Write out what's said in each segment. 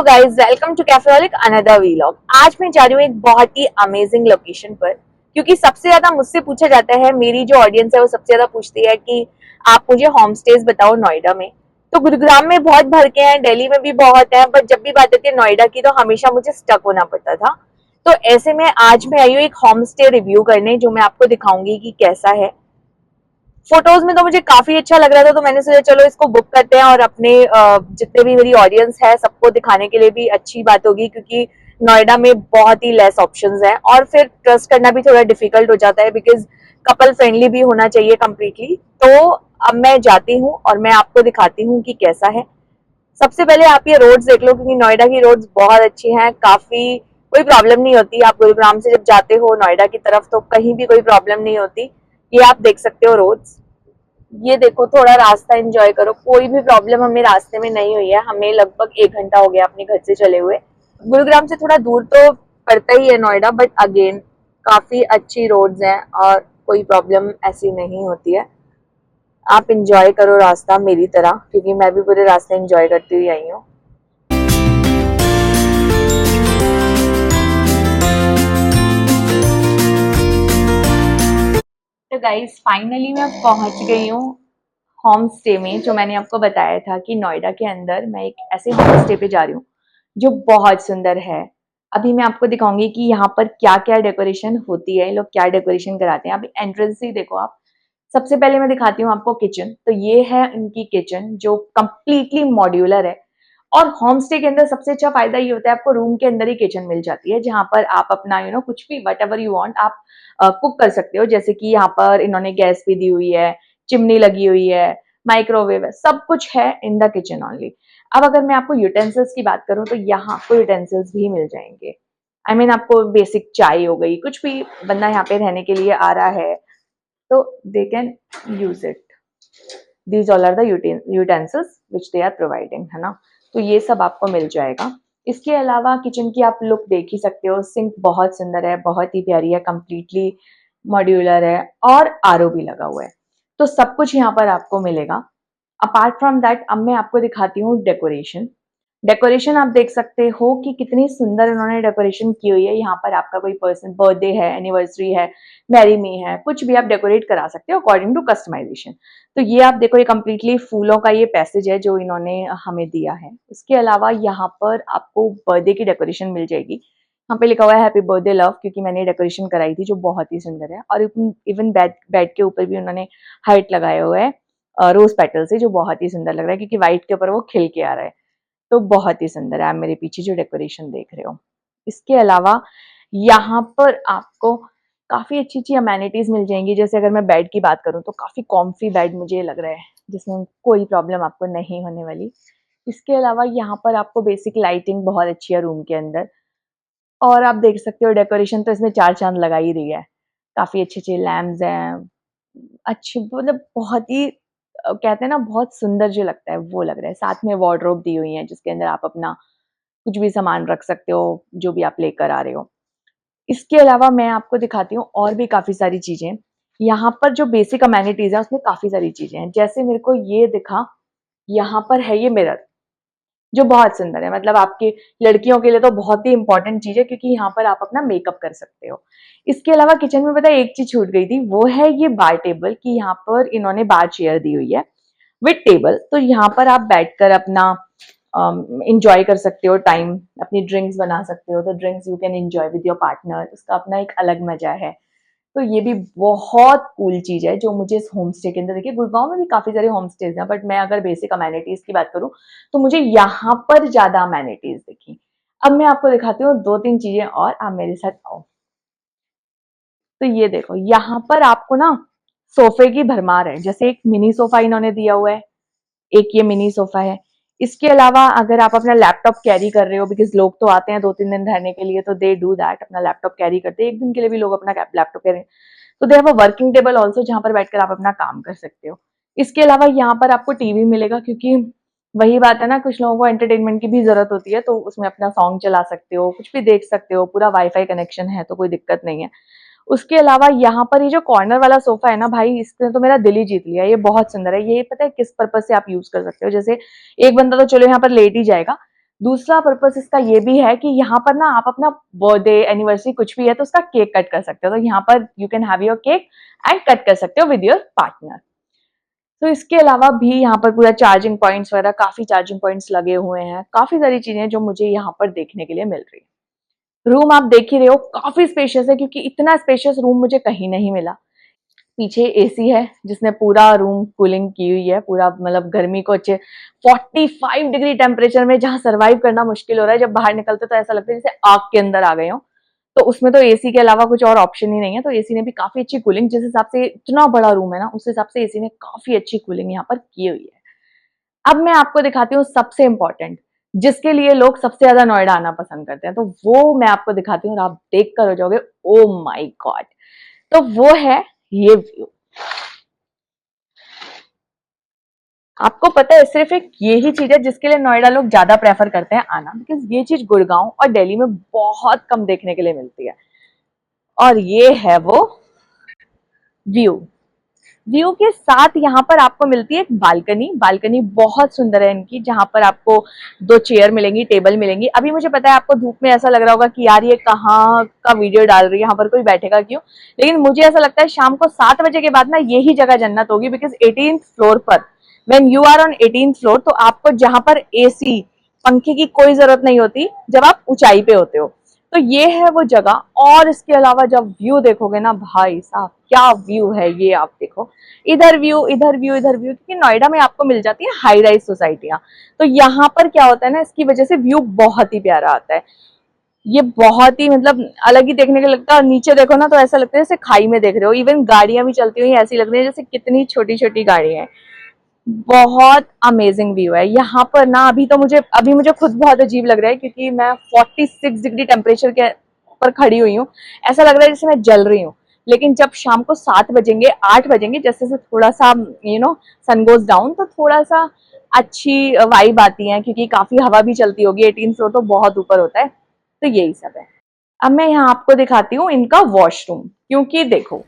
Guys, welcome to Cafeholic another vlog. आज मैं जा रही हूँ एक बहुत ही अमेजिंग लोकेशन पर, क्योंकि सबसे ज्यादा मुझसे पूछा जाता है, मेरी जो ऑडियंस है वो सबसे ज्यादा पूछती है कि आप मुझे होम स्टेज बताओ नोएडा में। तो गुरुग्राम में बहुत भर के हैं, दिल्ली में भी बहुत है, बट जब भी बात आती है नोएडा की तो हमेशा मुझे स्टक होना पड़ता था। तो ऐसे में आज मैं आई हूँ एक होम स्टे रिव्यू करने, जो मैं आपको दिखाऊंगी कि कैसा है। फोटोज में तो मुझे काफी अच्छा लग रहा था, तो मैंने सोचा चलो इसको बुक करते हैं और अपने जितने भी मेरी ऑडियंस है सबको दिखाने के लिए भी अच्छी बात होगी, क्योंकि नोएडा में बहुत ही लेस ऑप्शंस हैं और फिर ट्रस्ट करना भी थोड़ा डिफिकल्ट हो जाता है, बिकॉज कपल फ्रेंडली भी होना चाहिए कम्प्लीटली। तो अब मैं जाती हूँ और मैं आपको दिखाती हूँ कि कैसा है। सबसे पहले आप ये रोड्स देख लो, क्योंकि नोएडा की रोड्स बहुत अच्छी हैं, काफी कोई प्रॉब्लम नहीं होती। आप गुरुग्राम से जब जाते हो नोएडा की तरफ तो कहीं भी कोई प्रॉब्लम नहीं होती। ये आप देख सकते हो रोड्स। ये देखो, थोड़ा रास्ता एंजॉय करो, कोई भी प्रॉब्लम हमें रास्ते में नहीं हुई है। हमें लगभग 1 घंटा हो गया अपने घर से चले हुए। गुरुग्राम से थोड़ा दूर तो पड़ता ही है नोएडा, बट अगेन काफी अच्छी रोड्स हैं और कोई प्रॉब्लम ऐसी नहीं होती है। आप एंजॉय करो रास्ता मेरी तरह, क्योंकि मैं भी पूरे रास्ते एंजॉय करती हुई आई हूँ। तो गाइस, फाइनली मैं पहुंच गई हूँ होम स्टे में, जो मैंने आपको बताया था कि नोएडा के अंदर मैं एक ऐसे होम स्टे पे जा रही हूँ जो बहुत सुंदर है। अभी मैं आपको दिखाऊंगी कि यहाँ पर क्या क्या डेकोरेशन होती है, लोग क्या डेकोरेशन कराते हैं। अभी एंट्रेंस ही देखो आप। सबसे पहले मैं दिखाती हूँ आपको किचन। तो ये है उनकी किचन, जो कंप्लीटली मॉड्यूलर है। और होम स्टे के अंदर सबसे अच्छा फायदा ये होता है, आपको रूम के अंदर ही किचन मिल जाती है, जहां पर आप अपना कुछ भी वट एवर यू वांट आप कुक कर सकते हो। जैसे कि यहाँ पर इन्होंने गैस भी दी हुई है, चिमनी लगी हुई है, माइक्रोवेव है, सब कुछ है इन द किचन ओनली। अब अगर मैं आपको यूटेंसिल्स की बात करूं तो यहाँ आपको यूटेंसिल्स भी मिल जाएंगे। आपको बेसिक चाय हो गई, कुछ भी बंदा यहाँ पे रहने के लिए आ रहा है तो they can use it. These all are the utensils which they are providing, है ना। तो ये सब आपको मिल जाएगा। इसके अलावा किचन की आप लुक देख ही सकते हो। सिंक बहुत सुंदर है, बहुत ही प्यारी है, कंप्लीटली मॉड्यूलर है और आरओ भी लगा हुआ है। तो सब कुछ यहाँ पर आपको मिलेगा। अपार्ट फ्रॉम दैट, अब मैं आपको दिखाती हूँ डेकोरेशन। डेकोरेशन आप देख सकते हो कि कितनी सुंदर उन्होंने डेकोरेशन की हुई है। यहाँ पर आपका कोई पर्सन बर्थडे है, एनिवर्सरी है, मैरी मी है, कुछ भी आप डेकोरेट करा सकते हो अकॉर्डिंग टू कस्टमाइजेशन। तो ये आप देखो, ये कंप्लीटली फूलों का ये पैसेज है जो इन्होंने हमें दिया है। इसके अलावा यहाँ पर आपको बर्थडे की डेकोरेशन मिल जाएगी। यहाँ पे लिखा हुआ है हैप्पी बर्थडे लव, क्योंकि मैंने डेकोरेशन कराई थी जो बहुत ही सुंदर है। और इवन बेड के ऊपर भी उन्होंने हाइट लगाया हुआ है रोज पेटल से, जो बहुत ही सुंदर लग रहा है, क्योंकि व्हाइट के ऊपर वो खिल के आ रहा है। तो बहुत ही सुंदर है। आप मेरे पीछे जो डेकोरेशन देख रहे हो। इसके अलावा यहाँ पर आपको काफी अच्छी अच्छी अमेनिटीज मिल जाएंगी। जैसे अगर मैं बेड की बात करूँ तो काफी कॉम्फी बेड मुझे लग रहा है, जिसमें कोई प्रॉब्लम आपको नहीं होने वाली। इसके अलावा यहाँ पर आपको बेसिक लाइटिंग बहुत अच्छी है रूम के अंदर। और आप देख सकते हो डेकोरेशन तो इसमें चार चांद लगा ही रही है। काफी अच्छे अच्छे लैम्प्स हैं, अच्छे, मतलब बहुत ही कहते हैं ना, बहुत सुंदर जो लगता है वो लग रहा है। साथ में वार्डरोब दी हुई है, जिसके अंदर आप अपना कुछ भी सामान रख सकते हो जो भी आप लेकर आ रहे हो। इसके अलावा मैं आपको दिखाती हूँ और भी काफी सारी चीजें। यहाँ पर जो बेसिक अमेनिटीज है उसमें काफी सारी चीजें हैं। जैसे मेरे को ये दिखा, यहाँ पर है ये मिरर, जो बहुत सुंदर है। मतलब आपकी लड़कियों के लिए तो बहुत ही इंपॉर्टेंट चीज है, क्योंकि यहाँ पर आप अपना मेकअप कर सकते हो। इसके अलावा किचन में पता है एक चीज छूट गई थी, वो है ये बार टेबल, की यहाँ पर इन्होंने बार चेयर दी हुई है विद टेबल। तो यहाँ पर आप बैठकर अपना इंजॉय कर सकते हो टाइम, अपनी ड्रिंक्स बना सकते हो। तो drinks you can enjoy with your partner, उसका अपना एक अलग मजा है। तो ये भी बहुत कूल चीज है जो मुझे इस होम स्टे के अंदर, देखिए गुड़गांव में भी काफी सारे होम स्टेज हैं, बट मैं अगर बेसिक अमेनिटीज की बात करूं तो मुझे यहाँ पर ज्यादा अमेनिटीज दिखी। अब मैं आपको दिखाती हूँ दो तीन चीजें और, आप मेरे साथ आओ। तो ये देखो, यहाँ पर आपको ना सोफे की भरमार है। जैसे एक मिनी सोफा इन्होंने दिया हुआ है, एक ये मिनी सोफा है। इसके अलावा अगर आप अपना लैपटॉप कैरी कर रहे हो, बिकॉज लोग तो आते हैं 2-3 दिन रहने के लिए, तो दे डू दैट, अपना लैपटॉप कैरी करते हैं। एक दिन के लिए भी लोग अपना लैपटॉप कैरी, तो they have a working table also, जहां पर बैठकर आप अपना काम कर सकते हो। इसके अलावा यहाँ पर आपको टीवी मिलेगा, क्योंकि वही बात है ना, कुछ लोगों को एंटरटेनमेंट की भी जरूरत होती है, तो उसमें अपना सॉन्ग चला सकते हो, कुछ भी देख सकते हो। पूरा वाईफाई कनेक्शन है तो कोई दिक्कत नहीं है। उसके अलावा यहाँ पर ये जो कॉर्नर वाला सोफा है ना भाई, इसने तो मेरा दिल ही जीत लिया। ये बहुत सुंदर है। ये पता है किस पर्पज से आप यूज कर सकते हो। जैसे एक बंदा तो चलो यहाँ पर लेट ही जाएगा, दूसरा पर्पस इसका ये भी है कि यहाँ पर ना आप अपना बर्थडे एनिवर्सरी कुछ भी है तो उसका केक कट कर सकते हो, तो यहाँ पर you can have your cake and cut कर सकते हो विद योर पार्टनर। तो इसके अलावा भी यहाँ पर पूरा चार्जिंग पॉइंट्स वगैरह, काफी चार्जिंग पॉइंट्स लगे हुए हैं, काफी सारी चीजें जो मुझे यहाँ पर देखने के लिए मिल रही है। रूम आप देख ही रहे हो, काफी स्पेशियस है, क्योंकि इतना स्पेशियस रूम मुझे कहीं नहीं मिला। पीछे एसी है जिसने पूरा रूम कूलिंग की हुई है, पूरा मतलब गर्मी को अच्छे 45 डिग्री टेम्परेचर में जहां सर्वाइव करना मुश्किल हो रहा है, जब बाहर निकलते तो ऐसा लगता है जैसे आग के अंदर आ गए हो। तो उसमें तो एसी के अलावा कुछ और ऑप्शन ही नहीं है, तो एसी ने भी काफी अच्छी कूलिंग, जिस हिसाब से इतना बड़ा रूम है ना उस हिसाब से एसी ने काफी अच्छी कूलिंग यहाँ पर की हुई है। अब मैं आपको दिखाती हूँ सबसे इंपॉर्टेंट, जिसके लिए लोग सबसे ज्यादा नोएडा आना पसंद करते हैं, तो वो मैं आपको दिखाती हूँ और आप देख कर हो जाओगे ओ माई गॉड। तो वो है ये व्यू। आपको पता है सिर्फ एक यही चीज है जिसके लिए नोएडा लोग ज्यादा प्रेफर करते हैं आना, बिकॉज ये चीज गुड़गांव और दिल्ली में बहुत कम देखने के लिए मिलती है। और ये है वो व्यू। व्यू के साथ यहाँ पर आपको मिलती है एक बालकनी। बालकनी बहुत सुंदर है इनकी, जहां पर आपको 2 चेयर मिलेंगी, टेबल मिलेंगी। अभी मुझे पता है आपको धूप में ऐसा लग रहा होगा कि यार ये कहाँ का वीडियो डाल रही है, यहाँ पर कोई बैठेगा क्यों, लेकिन मुझे ऐसा लगता है शाम को 7 बजे के बाद ना यही जगह जन्नत होगी, बिकॉज 18th फ्लोर पर, when you are on 18th floor, तो आपको जहां पर एसी पंखे की कोई जरूरत नहीं होती जब आप ऊंचाई पे होते हो। तो ये है वो जगह। और इसके अलावा जब व्यू देखोगे ना भाई साहब, क्या व्यू है ये, आप देखो इधर व्यू, इधर व्यू, इधर व्यू, क्योंकि नोएडा में आपको मिल जाती है हाई राइज सोसाइटियां, तो यहाँ पर क्या होता है ना, इसकी वजह से व्यू बहुत ही प्यारा आता है। ये बहुत ही मतलब अलग ही देखने को लगता है, और नीचे देखो ना तो ऐसा लगता है जैसे खाई में देख रहे हो। इवन गाड़ियां भी चलती हुई ऐसी लग रही है जैसे कितनी छोटी छोटी गाड़ियां हैं। बहुत अमेजिंग व्यू है यहाँ पर ना। अभी मुझे खुद बहुत अजीब लग रहा है, क्योंकि मैं 46 डिग्री टेम्परेचर के पर खड़ी हुई हूँ। ऐसा लग रहा है जैसे मैं जल रही हूँ। लेकिन जब शाम को 7 बजेंगे, 8 बजेंगे, जैसे जैसे थोड़ा सा सन गोज डाउन, तो थोड़ा सा अच्छी वाइब आती है, क्योंकि काफी हवा भी चलती होगी। 18 फ्लोर तो बहुत ऊपर होता है। तो यही सब है। अब मैं यहाँ आपको दिखाती हूँ इनका वॉशरूम, क्योंकि देखो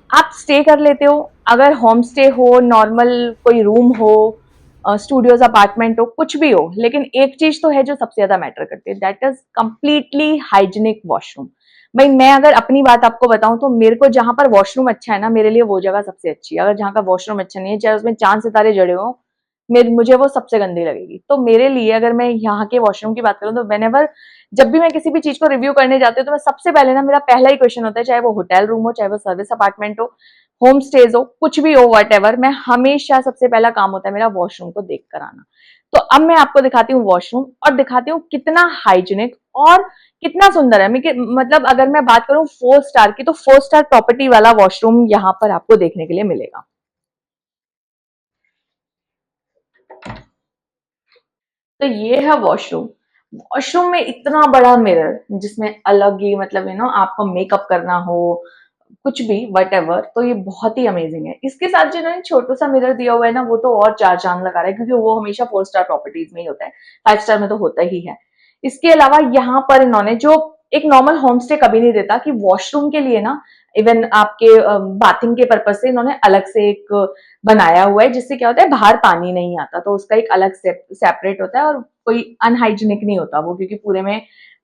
आप स्टे कर लेते हो, अगर होम स्टे हो, नॉर्मल कोई रूम हो, स्टूडियोज अपार्टमेंट हो, कुछ भी हो, लेकिन एक चीज तो है जो सबसे ज्यादा मैटर करती है, that is completely hygienic washroom. भाई मैं अगर अपनी बात आपको बताऊं तो मेरे को जहां पर वॉशरूम अच्छा है ना, मेरे लिए वो जगह सबसे अच्छी है। अगर जहां का वॉशरूम अच्छा नहीं है, चाहे उसमें चांद सितारे जड़े हो, मुझे वो सबसे गंदी लगेगी। तो मेरे लिए अगर मैं यहाँ के वॉशरूम की बात करूँ तो वेनेवर, जब भी मैं किसी भी चीज को रिव्यू करने जाती हूँ, तो मैं सबसे पहले ना, मेरा पहला ही क्वेश्चन होता है, चाहे वो होटल रूम हो, चाहे वो सर्विस अपार्टमेंट हो, होम स्टेज हो, कुछ भी हो, वट एवर, मैं हमेशा सबसे पहला काम होता है मेरा वॉशरूम को देख कर आना। तो अब मैं आपको दिखाती हूँ वॉशरूम, और दिखाती हूँ कितना हाइजीनिक और कितना सुंदर है। मतलब अगर मैं बात करूँ 4 स्टार की, तो 4 स्टार प्रॉपर्टी वाला वॉशरूम यहाँ पर आपको देखने के लिए मिलेगा। तो ये है वॉशरूम। वॉशरूम में इतना बड़ा मिरर, जिसमें अलग ही मतलब आपको मेकअप करना हो, कुछ भी वट एवर, तो ये बहुत ही अमेजिंग है। इसके साथ जो इन्होंने छोटा सा मिरर दिया हुआ है ना, वो तो और चार चांद लगा रहा है, क्योंकि वो हमेशा 4 स्टार प्रॉपर्टीज में ही होता है, 5 स्टार में तो होता ही है। इसके अलावा यहाँ पर इन्होंने जो एक नॉर्मल होम स्टे कभी नहीं देता, कि वॉशरूम के लिए ना, इवन आपके बाथिंग के पर्पज से इन्होंने अलग से एक बनाया हुआ है, जिससे क्या होता है बाहर पानी नहीं आता, तो उसका एक अलग सेपरेट होता है, और कोई अनहाइजीनिक नहीं होता वो, क्योंकि पूरे में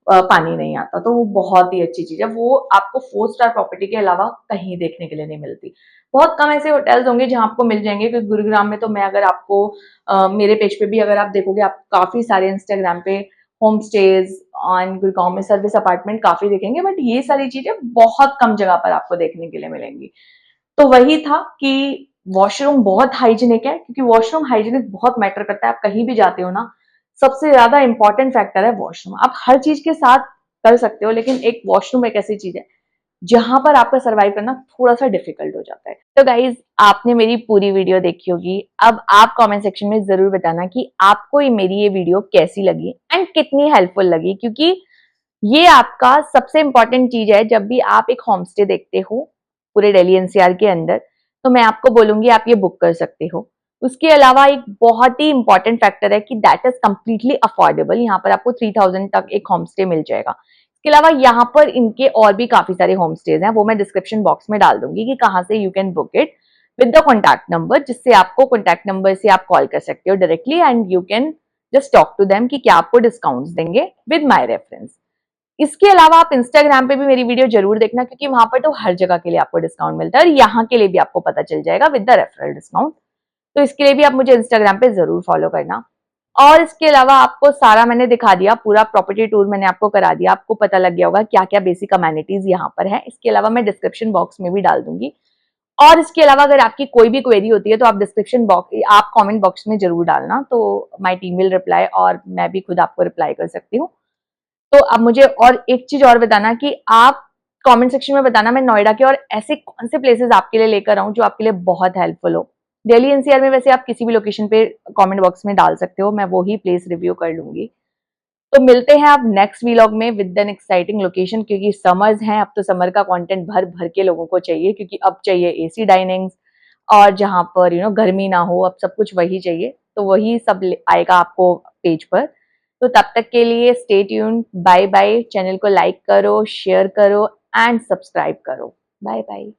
पानी नहीं आता। तो वो बहुत ही अच्छी चीज है, वो आपको 4 स्टार प्रॉपर्टी के अलावा कहीं देखने के लिए नहीं मिलती। बहुत कम ऐसे होटल्स होंगे जहां आपको मिल जाएंगे, क्योंकि गुरुग्राम में तो मैं अगर आपको मेरे पेज पे भी अगर आप देखोगे, आप काफी सारे इंस्टाग्राम पे होम स्टेज और गुड़गांव में सर्विस अपार्टमेंट काफी देखेंगे, बट ये सारी चीजें बहुत कम जगह पर आपको देखने के लिए मिलेंगी। तो वही था कि वॉशरूम बहुत हाइजीनिक है, क्योंकि वॉशरूम हाइजीनिक बहुत मैटर करता है। आप कहीं भी जाते हो ना, सबसे ज्यादा इंपॉर्टेंट फैक्टर है वॉशरूम। आप हर चीज के साथ कर सकते हो, लेकिन एक वॉशरूम एक ऐसी चीज है जहां पर आपका सर्वाइव करना थोड़ा सा डिफिकल्ट हो जाता है। तो गाइज, आपने मेरी पूरी वीडियो देखी होगी। अब आप कमेंट सेक्शन में जरूर बताना कि आपको मेरी ये वीडियो कैसी लगी एंड कितनी हेल्पफुल लगी, क्योंकि ये आपका सबसे इंपॉर्टेंट चीज है। जब भी आप एक होम स्टे देखते हो पूरे दिल्ली एनसीआर के अंदर, तो मैं आपको बोलूंगी आप ये बुक कर सकते हो। उसके अलावा एक बहुत ही इंपॉर्टेंट फैक्टर है कि दैट इज कंप्लीटली अफोर्डेबल। यहाँ पर आपको 3000 तक एक होम स्टे मिल जाएगा। इसके अलावा यहाँ पर इनके और भी काफी सारे होम स्टेज हैं, वो मैं डिस्क्रिप्शन बॉक्स में डाल दूंगी कि कहाँ से you can book it with the contact number, जिससे आपको कॉन्टैक्ट नंबर से आप कॉल कर सकते हो directly, and you can just talk to them कि क्या आपको डिस्काउंट्स देंगे विद माय रेफरेंस। इसके अलावा आप इंस्टाग्राम पे भी मेरी वीडियो जरूर देखना, क्योंकि वहां पर तो हर जगह के लिए आपको डिस्काउंट मिलता है और यहाँ के लिए भी आपको पता चल जाएगा विद द रेफरल डिस्काउंट। तो इसके लिए भी आप मुझे इंस्टाग्राम पे जरूर फॉलो करना। और इसके अलावा आपको सारा मैंने दिखा दिया, पूरा प्रॉपर्टी टूर मैंने आपको करा दिया, आपको पता लग गया होगा क्या क्या बेसिक अमेनिटीज यहाँ पर है। इसके अलावा मैं डिस्क्रिप्शन बॉक्स में भी डाल दूंगी। और इसके अलावा अगर आपकी कोई भी क्वेरी होती है तो आप डिस्क्रिप्शन बॉक्स, आप कमेंट बॉक्स में जरूर डालना, तो माय टीम विल रिप्लाई और मैं भी खुद आपको रिप्लाई कर सकती हूँ। तो अब मुझे और एक चीज और बताना कि आप कमेंट सेक्शन में बताना मैं नोएडा के और ऐसे कौन से प्लेसेस आपके लिए लेकर आऊं जो आपके लिए बहुत हेल्पफुल हो। दिल्ली एनसीआर में वैसे आप किसी भी लोकेशन पे कमेंट बॉक्स में डाल सकते हो, मैं वो ही प्लेस रिव्यू कर लूंगी। तो मिलते हैं अब नेक्स्ट व्लॉग में विद एन एक्साइटिंग लोकेशन, क्योंकि समर्स हैं, अब तो समर का कंटेंट भर भर के लोगों को चाहिए, क्योंकि अब चाहिए एसी डाइनिंग्स और जहां पर गर्मी ना हो, अब सब कुछ वही चाहिए, तो वही सब आएगा आपको पेज पर। तो तब तक के लिए stay tuned, bye bye. Channel को लाइक करो, शेयर करो एंड सब्सक्राइब करो। Bye bye.